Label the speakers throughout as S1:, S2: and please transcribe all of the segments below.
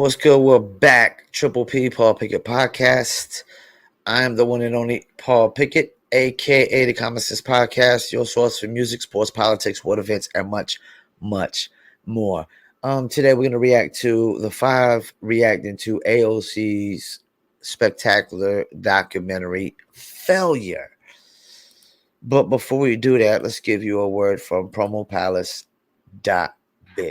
S1: What's good? We're back. Triple P, Paul Pickett podcast. I am the one and only Paul Pickett, aka the Common Sense Podcast, your source for music, sports, politics, world events, and much, much more. Today we're gonna react to the five reacting to AOC's spectacular documentary Failure. But before we do that, let's give you a word from promopalace.biz.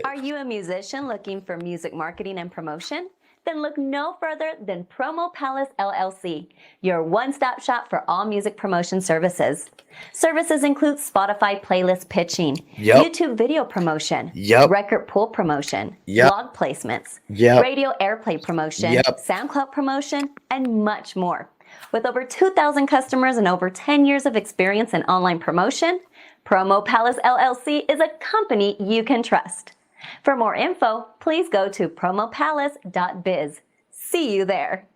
S2: Are you a musician looking for music marketing and promotion? Then look no further than Promo Palace LLC, your one-stop shop for all music promotion services. Services include Spotify playlist pitching, YouTube video promotion, record pool promotion, blog placements, radio airplay promotion, SoundCloud promotion, and much more. With over 2,000 customers and over 10 years of experience in online promotion, Promo Palace LLC is a company you can trust. For more info, please go to promopalace.biz. See you there.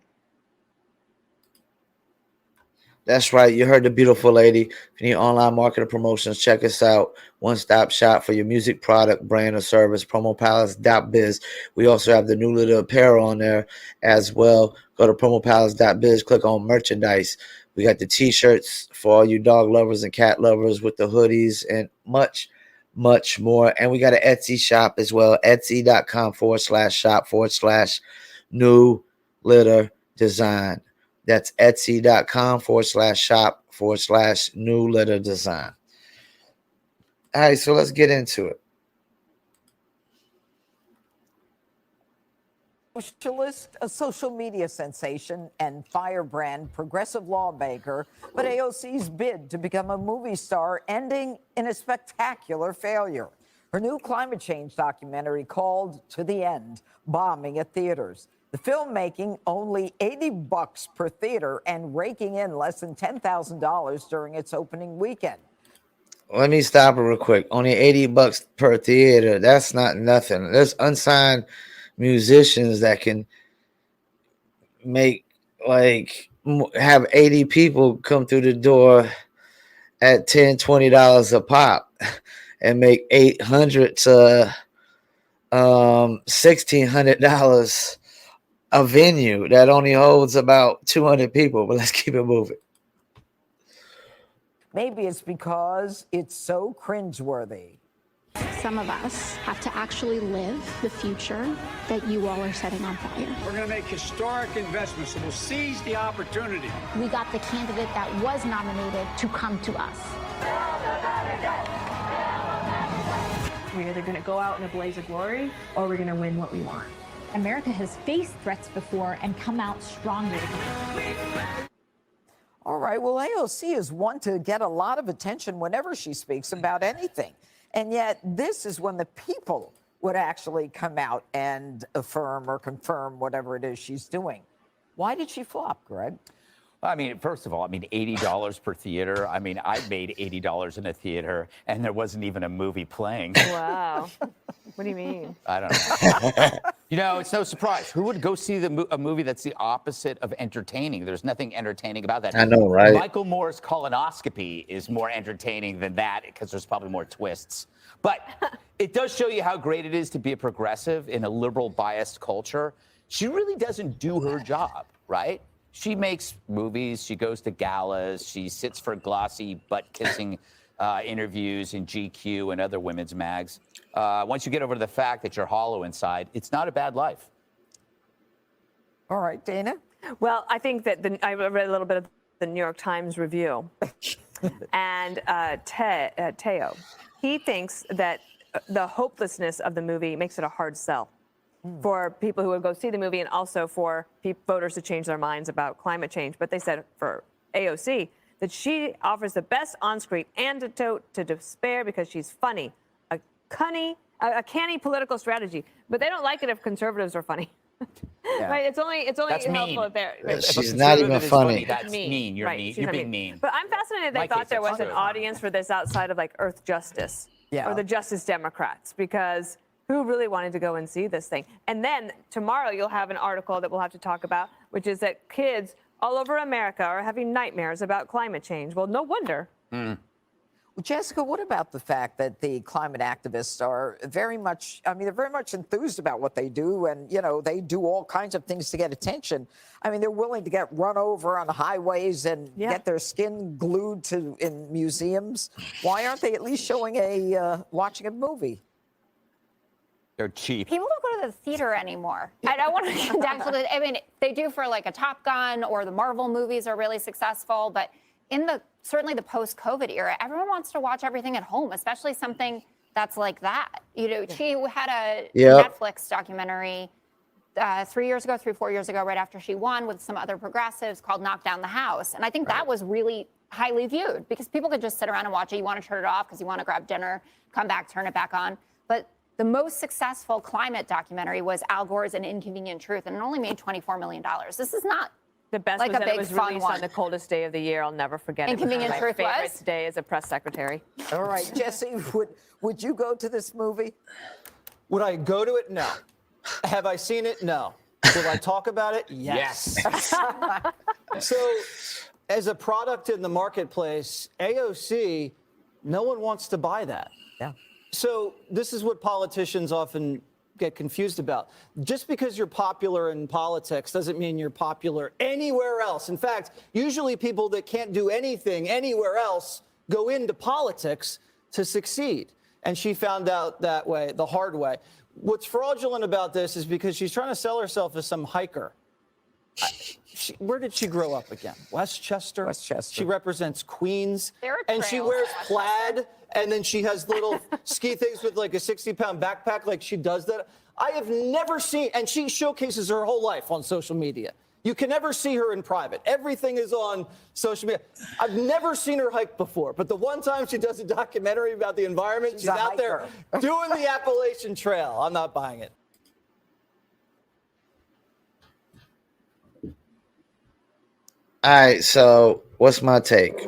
S1: That's right. You heard the beautiful lady. If you need online marketing promotions, check us out. One-stop shop for your music product, brand, or service, promopalace.biz. We also have the new little apparel on there as well. Go to promopalace.biz, click on merchandise. We got the t-shirts for all you dog lovers and cat lovers with the hoodies and much more. And we got an Etsy shop as well, etsy.com/shop/new litter design. That's etsy.com/shop/new litter design. All right, so let's get into it.
S3: Socialist, a social media sensation, and firebrand progressive lawmaker, but AOC's bid to become a movie star ending in a spectacular failure. Her new climate change documentary called To the End, bombing at theaters. The film making only $80 per theater and raking in less than $10,000 during its opening weekend.
S1: Let me stop it real quick. Only $80 per theater. That's not nothing. There's unsigned musicians that can make have 80 people come through the door at $10-20 a pop and make $800 to $1,600 a venue that only holds about 200 people. But let's keep it moving.
S3: Maybe it's because it's so cringeworthy.
S4: Some of us have to actually live the future that you all are setting on fire.
S5: We're going to make historic investments, and we'll seize the opportunity.
S4: We got the candidate that was nominated to come to us.
S6: We're either going to go out in a blaze of glory, or we're going to win what we want.
S7: America has faced threats before and come out stronger.
S3: All right, well, AOC is one to get a lot of attention whenever she speaks about anything. And yet this is when the people would actually come out and affirm or confirm whatever it is she's doing. Why did she flop, Greg?
S8: I mean, first of all, $80 per theater. I made $80 in a theater, and there wasn't even a movie playing.
S6: Wow. What do you mean?
S8: I don't know. It's no surprise. Who would go see a movie that's the opposite of entertaining? There's nothing entertaining about that.
S1: I know, right?
S8: Michael Moore's colonoscopy is more entertaining than that because there's probably more twists. But it does show you how great it is to be a progressive in a liberal biased culture. She really doesn't do her job, right? She makes movies, she goes to galas, she sits for glossy butt-kissing interviews in GQ and other women's mags. Once you get over to the fact that you're hollow inside, it's not a bad life.
S3: All right, Dana?
S6: Well, I think that I read a little bit of the New York Times review. And Teo, he thinks that the hopelessness of the movie makes it a hard sell for people who would go see the movie and also for voters to change their minds about climate change. But they said for AOC that she offers the best on-screen antidote to despair because she's funny, a canny political strategy. But they don't like it if conservatives are funny. Yeah. Right? It's only
S8: That's
S6: helpful
S8: mean.
S6: if they're.
S1: She's not even funny.
S8: That's mean. You're mean. You're being mean.
S6: But I'm fascinated they thought there was an audience for this outside of Earth Justice or the Justice Democrats, because who really wanted to go and see this thing? And then tomorrow you'll have an article that we'll have to talk about, which is that kids all over America are having nightmares about climate change. Well, no wonder.
S3: Jessica, what about the fact that the climate activists are very much, I mean, they're very much enthused about what they do, and, you know, they do all kinds of things to get attention. I mean, they're willing to get run over on the highways and get their skin glued to in museums. Why aren't they at least showing watching a movie?
S8: They're cheap.
S9: People don't go to the theater anymore. I don't want to actually, I mean, they do for like a Top Gun, or the Marvel movies are really successful, but in certainly the post-COVID era, everyone wants to watch everything at home, especially something that's like that. You know, she had a Netflix documentary 3 years ago, 4 years ago, right after she won, with some other progressives, called Knock Down the House. And I think that was really highly viewed, because people could just sit around and watch it. You want to turn it off because you want to grab dinner, come back, turn it back on. But the most successful climate documentary was Al Gore's An Inconvenient Truth, and it only made $24 million. This is not
S6: the best
S9: like
S6: was
S9: a
S6: that
S9: big
S6: it was
S9: fun
S6: released
S9: one.
S6: on the coldest day of the year. I'll never forget it.
S9: Inconvenient
S6: It was my
S9: Truth
S6: favorite
S9: was?
S6: day as a press secretary.
S3: All right, Jesse, would you go to this movie?
S10: Would I go to it? No. Have I seen it? No. Will I talk about it? Yes. So, as a product in the marketplace, AOC, no one wants to buy that.
S3: Yeah.
S10: So, this is what politicians often get confused about. Just because you're popular in politics doesn't mean you're popular anywhere else. In fact, usually people that can't do anything anywhere else go into politics to succeed. And she found out that way, the hard way. What's fraudulent about this is because she's trying to sell herself as some hiker. Where did she grow up again? Westchester?
S3: Westchester.
S10: She represents Queens.
S9: There are
S10: And she
S9: trails
S10: wears
S9: in
S10: plaid, and then she has little ski things with like a 60-pound backpack, like she does that. I have never seen, and she showcases her whole life on social media. You can never see her in private. Everything is on social media. I've never seen her hike before, but the one time she does a documentary about the environment, she's out there doing the Appalachian Trail. I'm not buying it.
S1: All right, so what's my take?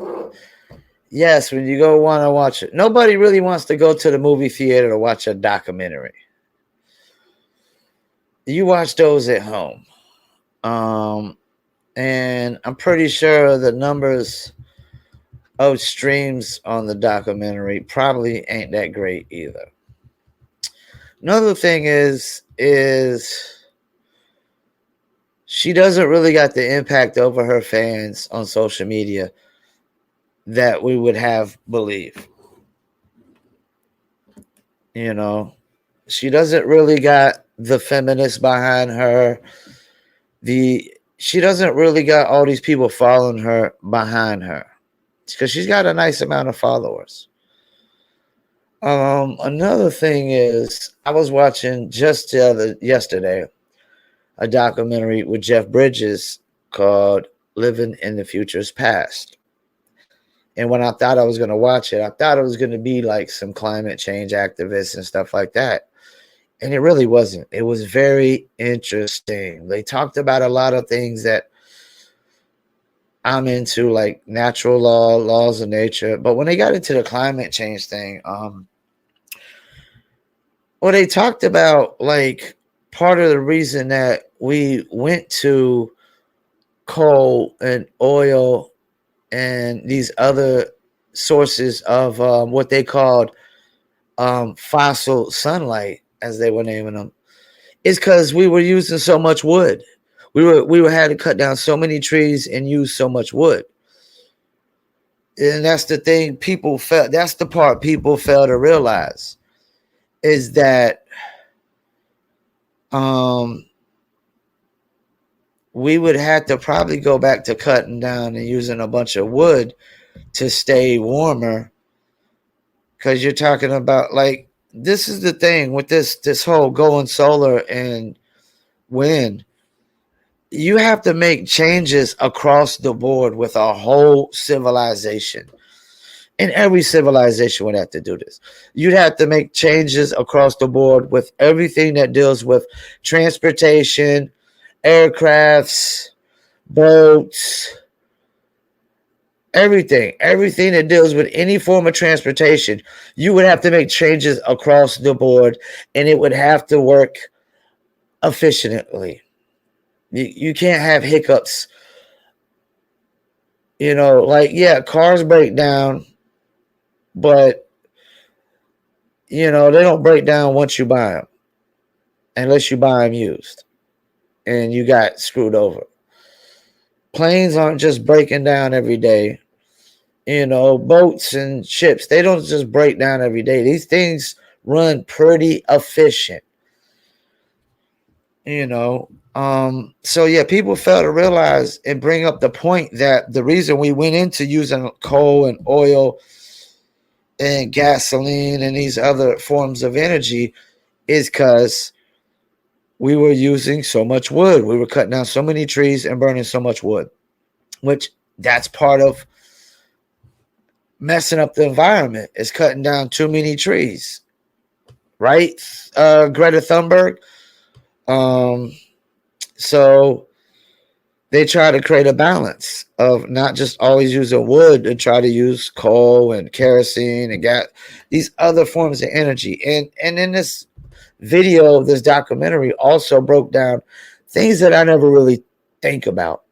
S1: Yes, when you go want to watch it, nobody really wants to go to the movie theater to watch a documentary. You watch those at home. And I'm pretty sure the numbers of streams on the documentary probably ain't that great either. Another thing is she doesn't really got the impact over her fans on social media that we would have believe. You know, she doesn't really got the feminists behind her. She doesn't really got all these people following her behind her, because she's got a nice amount of followers. Another thing is, I was watching just yesterday a documentary with Jeff Bridges called Living in the Future's Past. And when I thought I was going to watch it, I thought it was going to be like some climate change activists and stuff like that. And it really wasn't. It was very interesting. They talked about a lot of things that I'm into, like natural laws of nature. But when they got into the climate change thing, well, they talked about like part of the reason that we went to coal and oil and these other sources of what they called fossil sunlight, as they were naming them, is because we were using so much wood. We were had to cut down so many trees and use so much wood. And that's the thing that's the part people fail to realize, is that we would have to probably go back to cutting down and using a bunch of wood to stay warmer. Because you're talking about, like, this is the thing with this whole going solar and wind. You have to make changes across the board with our whole civilization. And every civilization would have to do this. You'd have to make changes across the board with everything that deals with transportation, aircrafts, boats, everything that deals with any form of transportation. You would have to make changes across the board, and it would have to work efficiently. You can't have hiccups. You know, like, yeah, cars break down, but you know, they don't break down once you buy them, unless you buy them used, and you got screwed over. Planes aren't just breaking down every day. You know, boats and ships, they don't just break down every day. These things run pretty efficient. You know, so yeah, people fail to realize and bring up the point that the reason we went into using coal and oil and gasoline and these other forms of energy is because we were using so much wood. We were cutting down so many trees and burning so much wood, which that's part of messing up the environment, is cutting down too many trees, right? Greta Thunberg. So they try to create a balance of not just always using wood, and try to use coal and kerosene and gas, these other forms of energy. And in this video, this documentary also broke down things that I never really think about.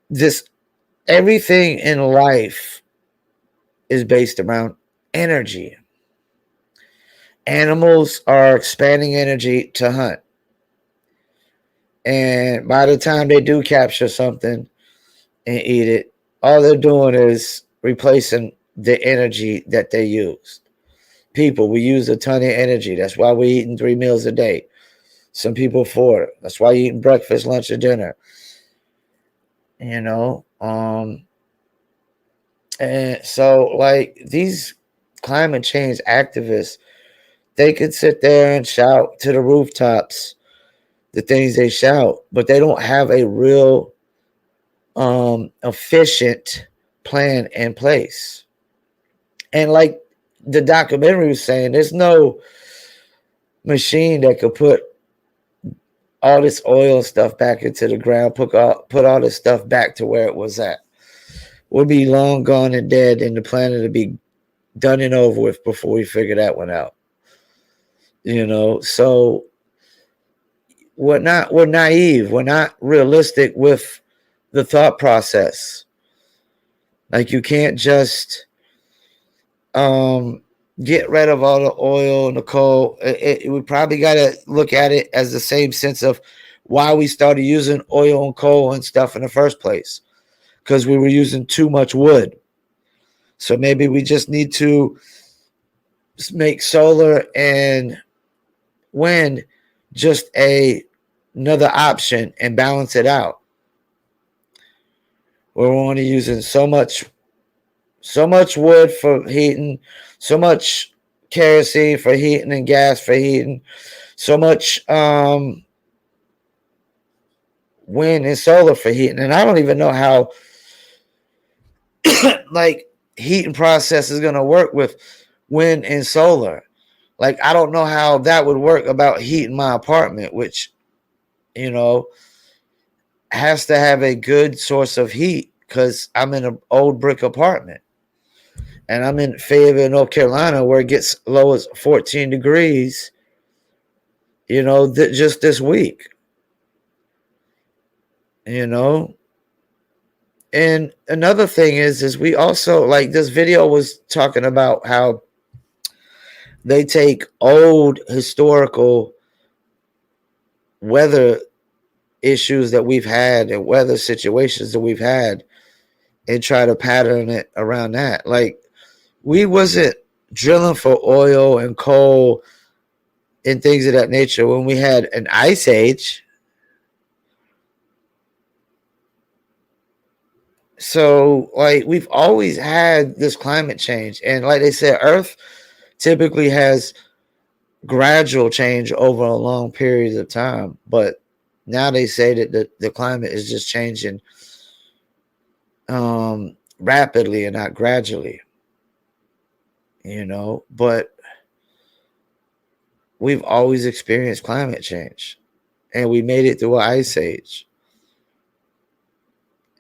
S1: This everything in life is based around energy. Animals are expanding energy to hunt. And by the time they do capture something and eat it, all they're doing is replacing the energy that they used. People, we use a ton of energy. That's why we're eating 3 meals a day. Some people 4. That's why you're eating breakfast, lunch, and dinner. You know, and so like these climate change activists, they could sit there and shout to the rooftops the things they shout, but they don't have a real efficient plan in place. And like the documentary was saying, there's no machine that could put all this oil stuff back into the ground, put all this stuff back to where it was at. We'll be long gone and dead, and the planet will be done and over with before we figure that one out. You know, so we're naive. We're not realistic with the thought process. Like, you can't just get rid of all the oil and the coal. We probably got to look at it as the same sense of why we started using oil and coal and stuff in the first place, because we were using too much wood. So maybe we just need to make solar and wind just another option and balance it out. We're only using so much wood for heating, so much kerosene for heating and gas for heating, so much wind and solar for heating. And I don't even know how like heating process is going to work with wind and solar. Like, I don't know how that would work about heating my apartment, which, you know, has to have a good source of heat, because I'm in an old brick apartment. And I'm in Fayetteville, North Carolina, where it gets low as 14 degrees, you know, just this week. You know? And another thing is we also, like, this video was talking about how they take old historical weather issues that we've had and weather situations that we've had and try to pattern it around that. Like, we wasn't drilling for oil and coal and things of that nature when we had an ice age. So, like, we've always had this climate change. And like they said, Earth typically has gradual change over a long period of time. But now they say that the climate is just changing rapidly and not gradually. You know, but we've always experienced climate change, and we made it through an ice age.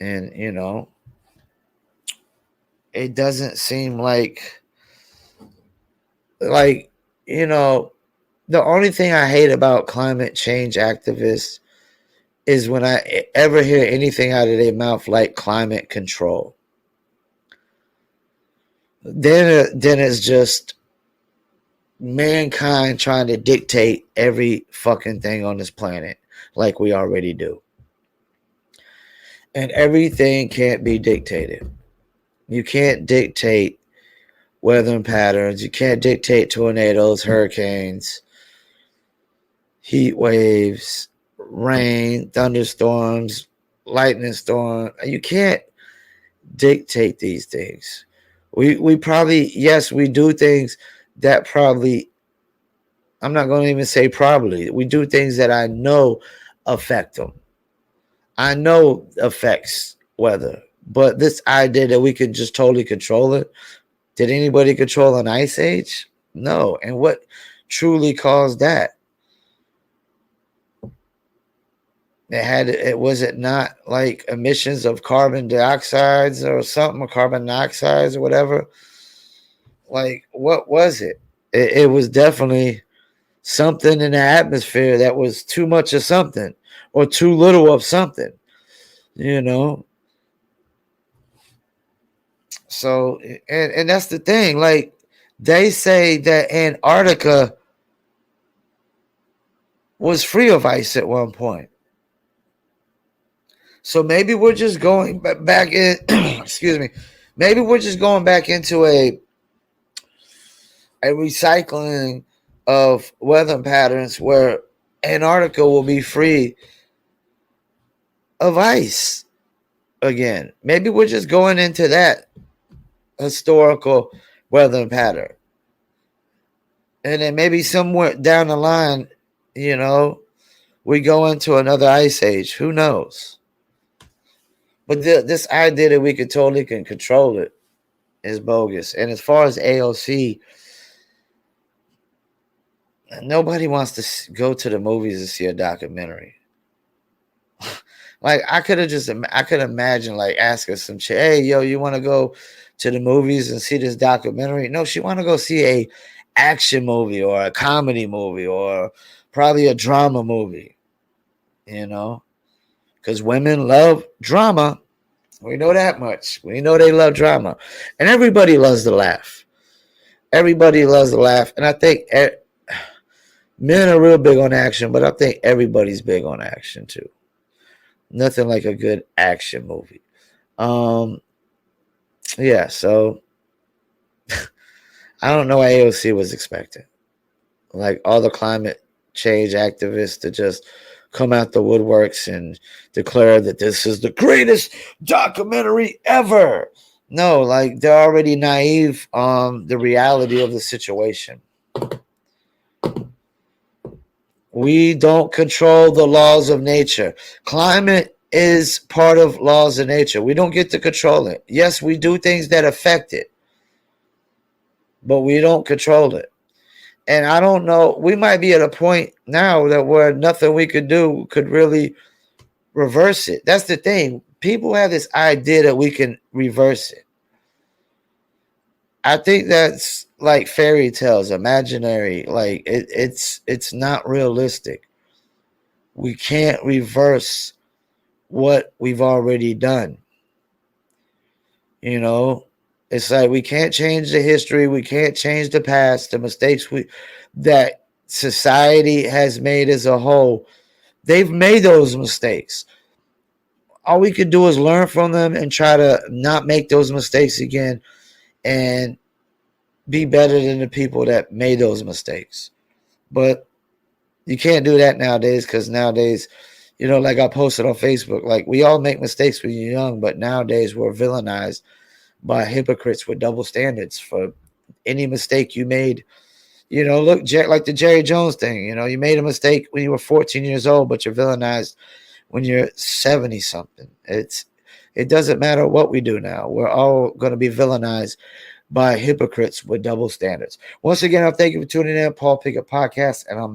S1: And, you know, it doesn't seem like, you know, the only thing I hate about climate change activists is when I ever hear anything out of their mouth like climate control. then it's just mankind trying to dictate every fucking thing on this planet like we already do. And everything can't be dictated. You can't dictate weather patterns. You can't dictate tornadoes, hurricanes, heat waves, rain, thunderstorms, lightning storm. You can't dictate these things. We probably, yes, we do things that probably, I'm not going to even say probably, we do things that I know affect them. I know affects weather, but this idea that we can just totally control it, did anybody control an ice age? No. And what truly caused that? Was it not like emissions of carbon dioxides or something, or carbon monoxides or whatever? Like, what was it? It was definitely something in the atmosphere that was too much of something or too little of something, you know? So, and that's the thing. Like, they say that Antarctica was free of ice at one point. So maybe we're just going back in, excuse me, maybe we're just going back into a recycling of weather patterns where Antarctica will be free of ice again. Maybe we're just going into that historical weather pattern. And then maybe somewhere down the line, you know, we go into another ice age. Who knows? But this idea that we could totally can control it is bogus. And as far as AOC, nobody wants to go to the movies to see a documentary. Like, I could imagine like asking some chick, hey, yo, you want to go to the movies and see this documentary? No, she want to go see a action movie or a comedy movie or probably a drama movie, you know, because women love drama. We know that much. We know they love drama. And everybody loves to laugh. Everybody loves to laugh. And I think men are real big on action, but I think everybody's big on action too. Nothing like a good action movie. Yeah, so I don't know what AOC was expecting. Like, all the climate change activists to just come out the woodworks and declare that this is the greatest documentary ever. No, like, they're already naive on the reality of the situation. We don't control the laws of nature. Climate is part of laws of nature. We don't get to control it. Yes, we do things that affect it, but we don't control it. And I don't know, we might be at a point now that where nothing we could do could really reverse it. That's the thing. People have this idea that we can reverse it. I think that's like fairy tales, imaginary. Like, it's not realistic. We can't reverse what we've already done. You know, it's like we can't change the history. We can't change the past, the mistakes that society has made as a whole. They've made those mistakes. All we could do is learn from them and try to not make those mistakes again and be better than the people that made those mistakes. But you can't do that nowadays, because nowadays, you know, like I posted on Facebook, like, we all make mistakes when you're young, but nowadays we're villainized by hypocrites with double standards for any mistake you made. You know, look, like the Jerry Jones thing, you know, you made a mistake when you were 14 years old, but you're villainized when you're 70 something. It doesn't matter what we do now. We're all going to be villainized by hypocrites with double standards. Once again, I thank you for tuning in, Paul Pickett Podcast, and I'm